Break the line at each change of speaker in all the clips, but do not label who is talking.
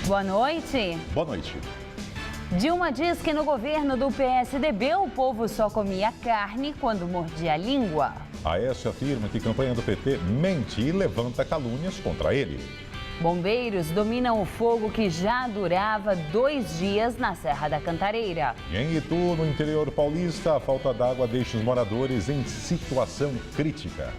Boa noite.
Boa noite.
Dilma diz que no governo do PSDB o povo só comia carne quando mordia a língua.
Aécio afirma que a campanha do PT mente e levanta calúnias contra ele.
Bombeiros dominam o fogo que já durava 2 dias na Serra da Cantareira.
E em Itu, no interior paulista, a falta d'água deixa os moradores em situação crítica.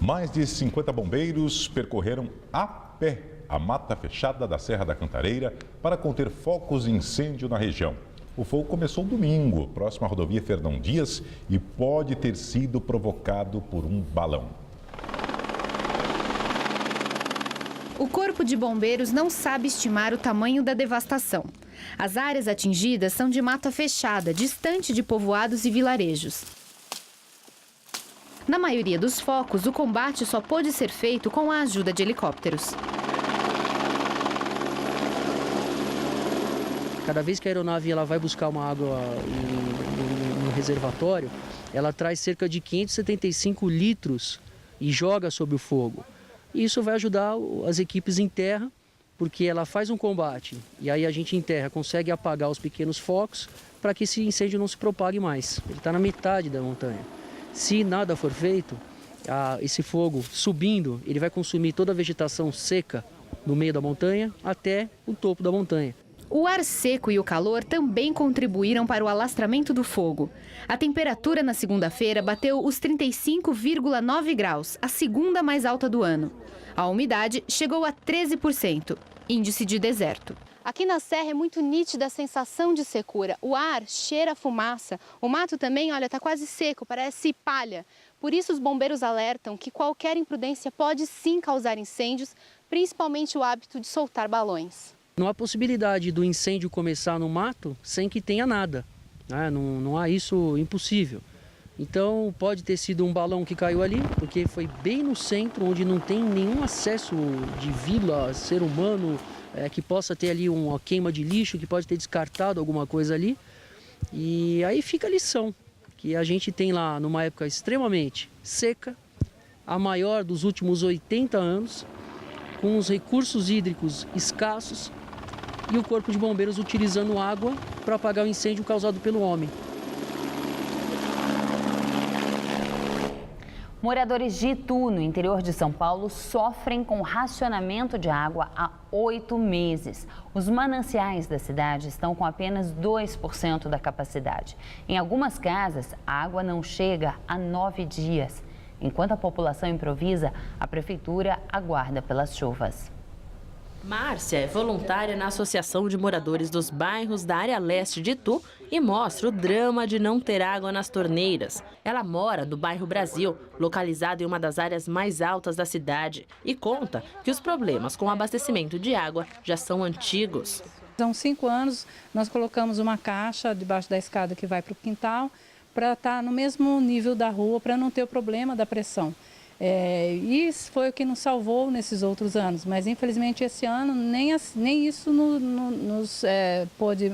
Mais de 50 bombeiros percorreram a pé a mata fechada da Serra da Cantareira para conter focos de incêndio na região. O fogo começou domingo, próximo à rodovia Fernão Dias, e pode ter sido provocado por um balão.
O Corpo de Bombeiros não sabe estimar o tamanho da devastação. As áreas atingidas são de mata fechada, distante de povoados e vilarejos. Na maioria dos focos, o combate só pôde ser feito com a ajuda de helicópteros.
Cada vez que a aeronave ela vai buscar uma água no reservatório, ela traz cerca de 575 litros e joga sobre o fogo. Isso vai ajudar as equipes em terra, porque ela faz um combate e aí a gente em terra consegue apagar os pequenos focos para que esse incêndio não se propague mais. Ele está na metade da montanha. Se nada for feito, esse fogo subindo, ele vai consumir toda a vegetação seca no meio da montanha até o topo da montanha.
O ar seco e o calor também contribuíram para o alastramento do fogo. A temperatura na segunda-feira bateu os 35,9 graus, a segunda mais alta do ano. A umidade chegou a 13%, índice de deserto. Aqui na serra é muito nítida a sensação de secura. O ar cheira a fumaça. O mato também, olha, está quase seco, parece palha. Por isso os bombeiros alertam que qualquer imprudência pode sim causar incêndios, principalmente o hábito de soltar balões.
Não há possibilidade do incêndio começar no mato sem que tenha nada, né? Não há isso impossível. Então pode ter sido um balão que caiu ali, porque foi bem no centro, onde não tem nenhum acesso de vila, ser humano, que possa ter ali uma queima de lixo, que pode ter descartado alguma coisa ali. E aí fica a lição, que a gente tem lá numa época extremamente seca, a maior dos últimos 80 anos, com os recursos hídricos escassos, e o Corpo de Bombeiros utilizando água para apagar o incêndio causado pelo homem.
Moradores de Itu, no interior de São Paulo, sofrem com racionamento de água há 8 meses. Os mananciais da cidade estão com apenas 2% da capacidade. Em algumas casas, a água não chega a 9 dias. Enquanto a população improvisa, a prefeitura aguarda pelas chuvas.
Márcia é voluntária na Associação de Moradores dos Bairros da área leste de Itu e mostra o drama de não ter água nas torneiras. Ela mora no bairro Brasil, localizado em uma das áreas mais altas da cidade, e conta que os problemas com o abastecimento de água já são antigos.
Há uns 5 anos, nós colocamos uma caixa debaixo da escada que vai para o quintal, para estar no mesmo nível da rua, para não ter o problema da pressão. E isso foi o que nos salvou nesses outros anos, mas infelizmente esse ano nem isso nos pôde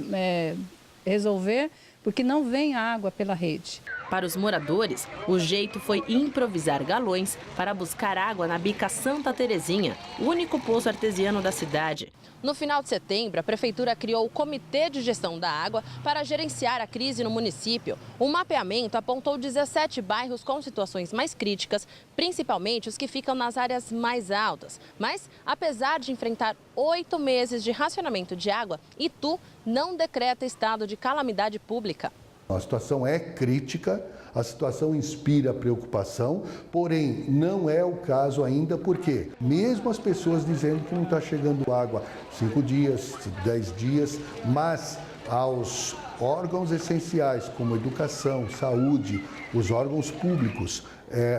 resolver, porque não vem água pela rede.
Para os moradores, o jeito foi improvisar galões para buscar água na bica Santa Terezinha, o único poço artesiano da cidade. No final de setembro, a prefeitura criou o Comitê de Gestão da Água para gerenciar a crise no município. O mapeamento apontou 17 bairros com situações mais críticas, principalmente os que ficam nas áreas mais altas. Mas, apesar de enfrentar 8 meses de racionamento de água, Itu não decreta estado de calamidade pública.
A situação é crítica, a situação inspira preocupação, porém não é o caso ainda, porque mesmo as pessoas dizendo que não está chegando água 5 dias, 10 dias, mas aos órgãos essenciais como educação, saúde, os órgãos públicos,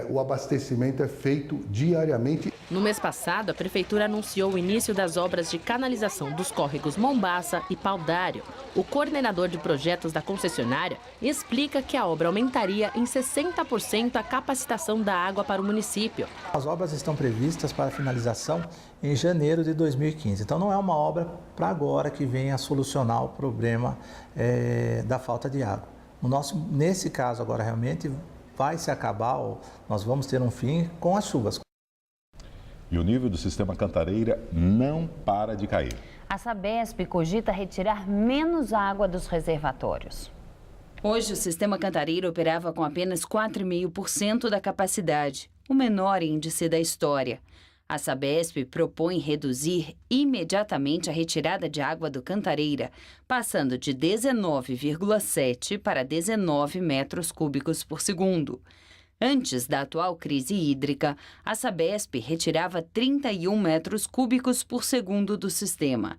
o abastecimento é feito diariamente.
No mês passado, a Prefeitura anunciou o início das obras de canalização dos córregos Mombaça e Paudário. O coordenador de projetos da concessionária explica que a obra aumentaria em 60% a capacitação da água para o município.
As obras estão previstas para finalização em janeiro de 2015. Então não é uma obra para agora que venha solucionar o problema da falta de água. Nesse caso agora realmente vai se acabar, ou nós vamos ter um fim com as chuvas.
E o nível do sistema Cantareira não para de cair.
A Sabesp cogita retirar menos água dos reservatórios. Hoje, o sistema Cantareira operava com apenas 4,5% da capacidade, o menor índice da história. A Sabesp propõe reduzir imediatamente a retirada de água do Cantareira, passando de 19,7 para 19 metros cúbicos por segundo. Antes da atual crise hídrica, a Sabesp retirava 31 metros cúbicos por segundo do sistema.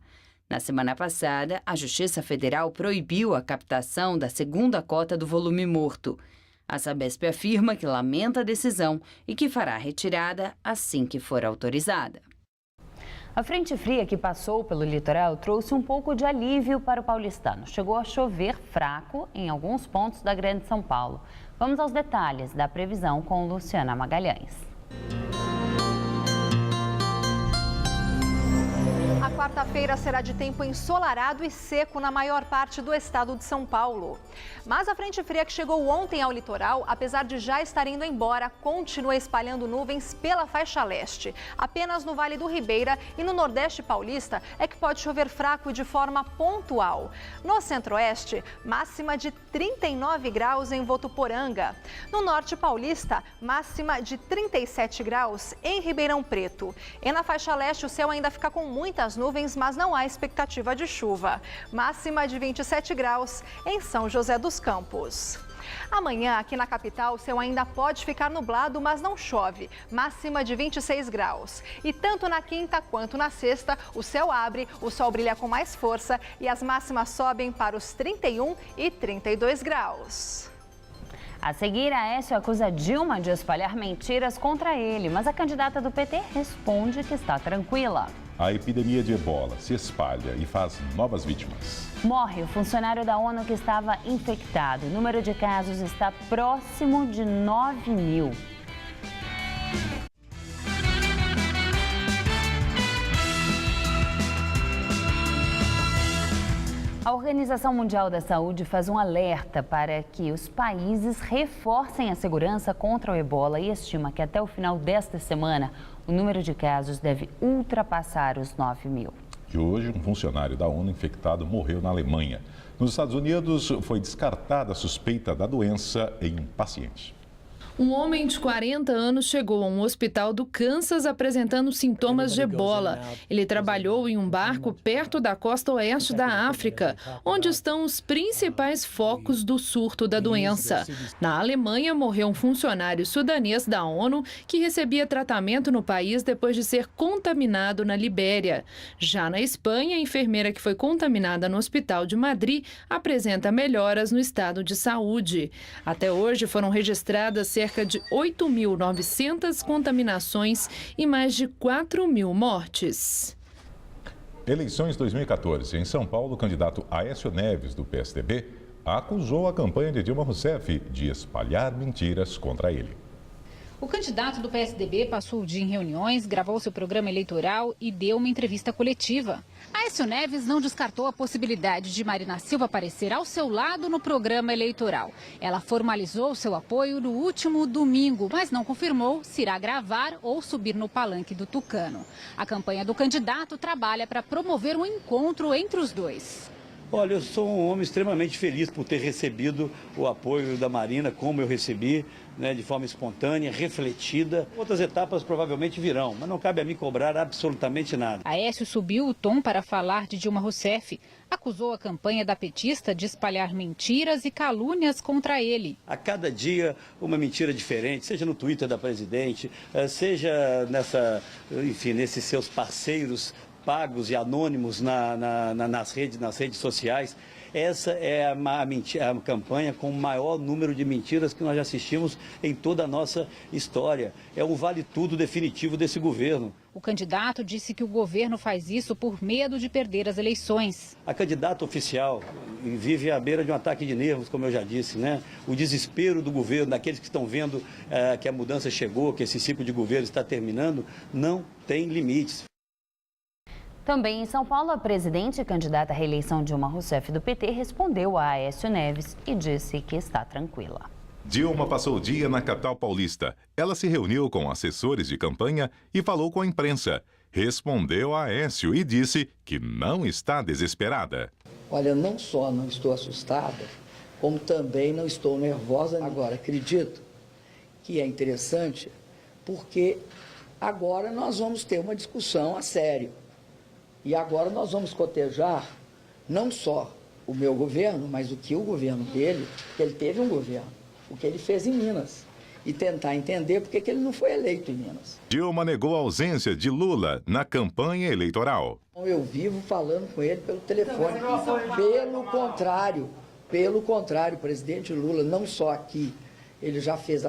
Na semana passada, a Justiça Federal proibiu a captação da segunda cota do volume morto. A Sabesp afirma que lamenta a decisão e que fará a retirada assim que for autorizada. A frente fria que passou pelo litoral trouxe um pouco de alívio para o paulistano. Chegou a chover fraco em alguns pontos da Grande São Paulo. Vamos aos detalhes da previsão com Luciana Magalhães.
A quarta-feira será de tempo ensolarado e seco na maior parte do estado de São Paulo. Mas a frente fria que chegou ontem ao litoral, apesar de já estar indo embora, continua espalhando nuvens pela faixa leste. Apenas no Vale do Ribeira e no Nordeste Paulista é que pode chover fraco e de forma pontual. No Centro-Oeste, máxima de 39 graus em Votuporanga. No Norte Paulista, máxima de 37 graus em Ribeirão Preto. E na faixa leste, o céu ainda fica com muitas nuvens, mas não há expectativa de chuva. Máxima de 27 graus em São José dos Campos. Amanhã, aqui na capital, o céu ainda pode ficar nublado, mas não chove. Máxima de 26 graus. E tanto na quinta quanto na sexta, o céu abre, o sol brilha com mais força e as máximas sobem para os 31 e 32 graus.
A seguir, Aécio acusa Dilma de espalhar mentiras contra ele, mas a candidata do PT responde que está tranquila.
A epidemia de ebola se espalha e faz novas vítimas.
Morre o funcionário da ONU que estava infectado. O número de casos está próximo de 9.000. A Organização Mundial da Saúde faz um alerta para que os países reforcem a segurança contra o ebola e estima que até o final desta semana o número de casos deve ultrapassar os 9.000.
E hoje, um funcionário da ONU infectado morreu na Alemanha. Nos Estados Unidos, foi descartada a suspeita da doença em um paciente.
Um homem de 40 anos chegou a um hospital do Kansas apresentando sintomas de ebola. Ele trabalhou em um barco perto da costa oeste da África, onde estão os principais focos do surto da doença. Na Alemanha, morreu um funcionário sudanês da ONU que recebia tratamento no país depois de ser contaminado na Libéria. Já na Espanha, a enfermeira que foi contaminada no hospital de Madrid apresenta melhoras no estado de saúde. Até hoje foram registradas cerca de 8.900 contaminações e mais de 4.000 mortes.
Eleições 2014. Em São Paulo, o candidato Aécio Neves, do PSDB, acusou a campanha de Dilma Rousseff de espalhar mentiras contra ele.
O candidato do PSDB passou o dia em reuniões, gravou seu programa eleitoral e deu uma entrevista coletiva. Aécio Neves não descartou a possibilidade de Marina Silva aparecer ao seu lado no programa eleitoral. Ela formalizou seu apoio no último domingo, mas não confirmou se irá gravar ou subir no palanque do Tucano. A campanha do candidato trabalha para promover um encontro entre os dois.
Olha, eu sou um homem extremamente feliz por ter recebido o apoio da Marina, como eu recebi, né, de forma espontânea, refletida. Outras etapas provavelmente virão, mas não cabe a mim cobrar absolutamente nada.
Aécio subiu o tom para falar de Dilma Rousseff. Acusou a campanha da petista de espalhar mentiras e calúnias contra ele.
A cada dia uma mentira diferente, seja no Twitter da presidente, seja nesses seus parceiros pagos e anônimos nas redes sociais. Essa é a campanha com o maior número de mentiras que nós já assistimos em toda a nossa história. É um vale-tudo definitivo desse governo.
O candidato disse que o governo faz isso por medo de perder as eleições.
A candidata oficial vive à beira de um ataque de nervos, como eu já disse, né? O desespero do governo, daqueles que estão vendo que a mudança chegou, que esse ciclo de governo está terminando, não tem limites.
Também em São Paulo, a presidente e candidata à reeleição Dilma Rousseff do PT respondeu a Aécio Neves e disse que está tranquila.
Dilma passou o dia na capital paulista. Ela se reuniu com assessores de campanha e falou com a imprensa. Respondeu a Aécio e disse que não está desesperada.
Olha, não só não estou assustada, como também não estou nervosa. Agora, acredito que é interessante porque agora nós vamos ter uma discussão a sério. E agora nós vamos cotejar não só o meu governo, mas o que o governo dele, que ele teve um governo, o que ele fez em Minas, e tentar entender por que ele não foi eleito em Minas.
Dilma negou a ausência de Lula na campanha eleitoral.
Eu vivo falando com ele pelo telefone. Pelo contrário, o presidente Lula, não só aqui, ele já fez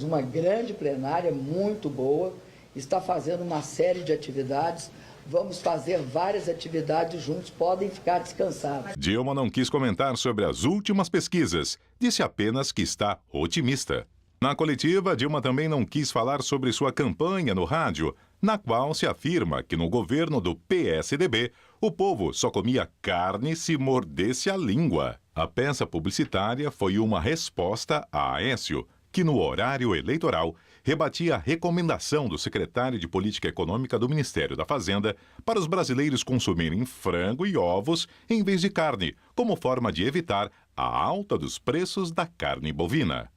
uma grande plenária muito boa, está fazendo uma série de atividades. Vamos fazer várias atividades juntos, podem ficar descansados.
Dilma não quis comentar sobre as últimas pesquisas, disse apenas que está otimista. Na coletiva, Dilma também não quis falar sobre sua campanha no rádio, na qual se afirma que no governo do PSDB, o povo só comia carne se mordesse a língua. A peça publicitária foi uma resposta a Aécio, que no horário eleitoral rebatia a recomendação do secretário de Política Econômica do Ministério da Fazenda para os brasileiros consumirem frango e ovos em vez de carne, como forma de evitar a alta dos preços da carne bovina.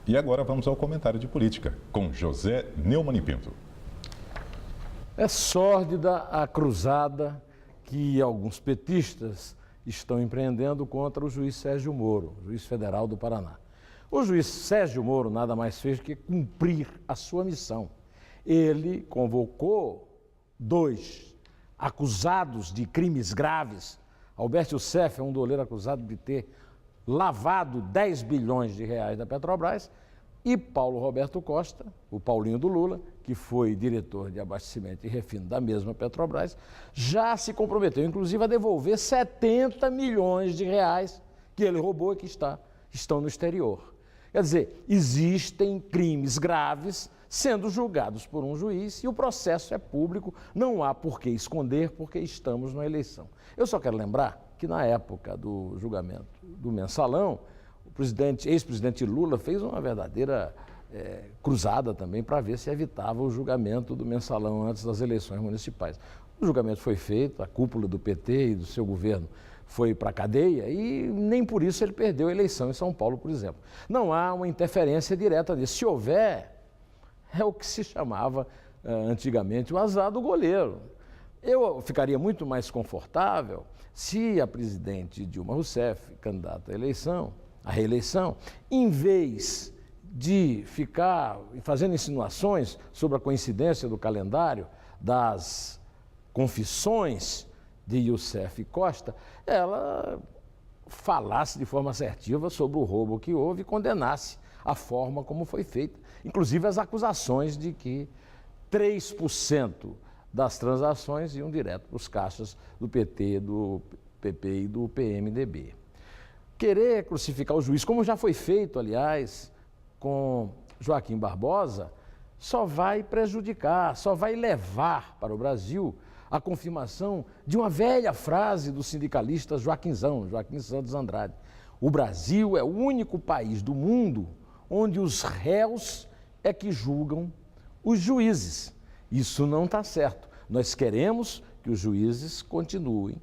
E agora vamos ao comentário de política, com José Neumann e Pinto.
É sórdida a cruzada que alguns petistas estão empreendendo contra o juiz Sérgio Moro, juiz federal do Paraná. O juiz Sérgio Moro nada mais fez que cumprir a sua missão. Ele convocou 2 acusados de crimes graves. Alberto Youssef é um doleiro acusado de ter lavado 10 bilhões de reais da Petrobras, e Paulo Roberto Costa, o Paulinho do Lula, que foi diretor de abastecimento e refino da mesma Petrobras, já se comprometeu, inclusive, a devolver 70 milhões de reais que ele roubou e que estão no exterior. Quer dizer, existem crimes graves sendo julgados por um juiz e o processo é público, não há por que esconder, porque estamos na eleição. Eu só quero lembrar que na época do julgamento do Mensalão, o ex-presidente Lula fez uma verdadeira cruzada também para ver se evitava o julgamento do Mensalão antes das eleições municipais. O julgamento foi feito, a cúpula do PT e do seu governo foi para a cadeia e nem por isso ele perdeu a eleição em São Paulo, por exemplo. Não há uma interferência direta nisso. Se houver, é o que se chamava antigamente o azar do goleiro. Eu ficaria muito mais confortável se a presidente Dilma Rousseff, candidata à reeleição, em vez de ficar fazendo insinuações sobre a coincidência do calendário das confissões de Youssef e Costa, ela falasse de forma assertiva sobre o roubo que houve e condenasse a forma como foi feita, inclusive as acusações de que 3% das transações iam direto para os caixas do PT, do PP e do PMDB. Querer crucificar o juiz, como já foi feito, aliás, com Joaquim Barbosa, só vai prejudicar, só vai levar para o Brasil a confirmação de uma velha frase do sindicalista Joaquim Santos Andrade. O Brasil é o único país do mundo onde os réus é que julgam os juízes. Isso não está certo. Nós queremos que os juízes continuem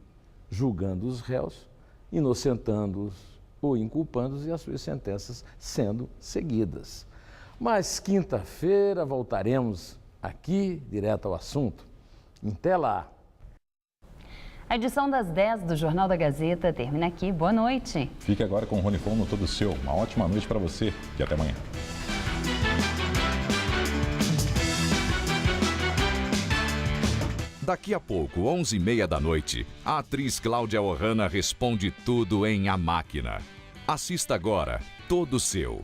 julgando os réus, inocentando-os ou inculpando-os e as suas sentenças sendo seguidas. Mas quinta-feira voltaremos aqui, direto ao assunto. Até lá.
A edição das 10 do Jornal da Gazeta termina aqui. Boa noite.
Fique agora com o Rony Fon no Todo Seu. Uma ótima noite para você e até amanhã.
Daqui a pouco, 11h30 da noite, a atriz Cláudia Ohana responde tudo em A Máquina. Assista agora, Todo Seu.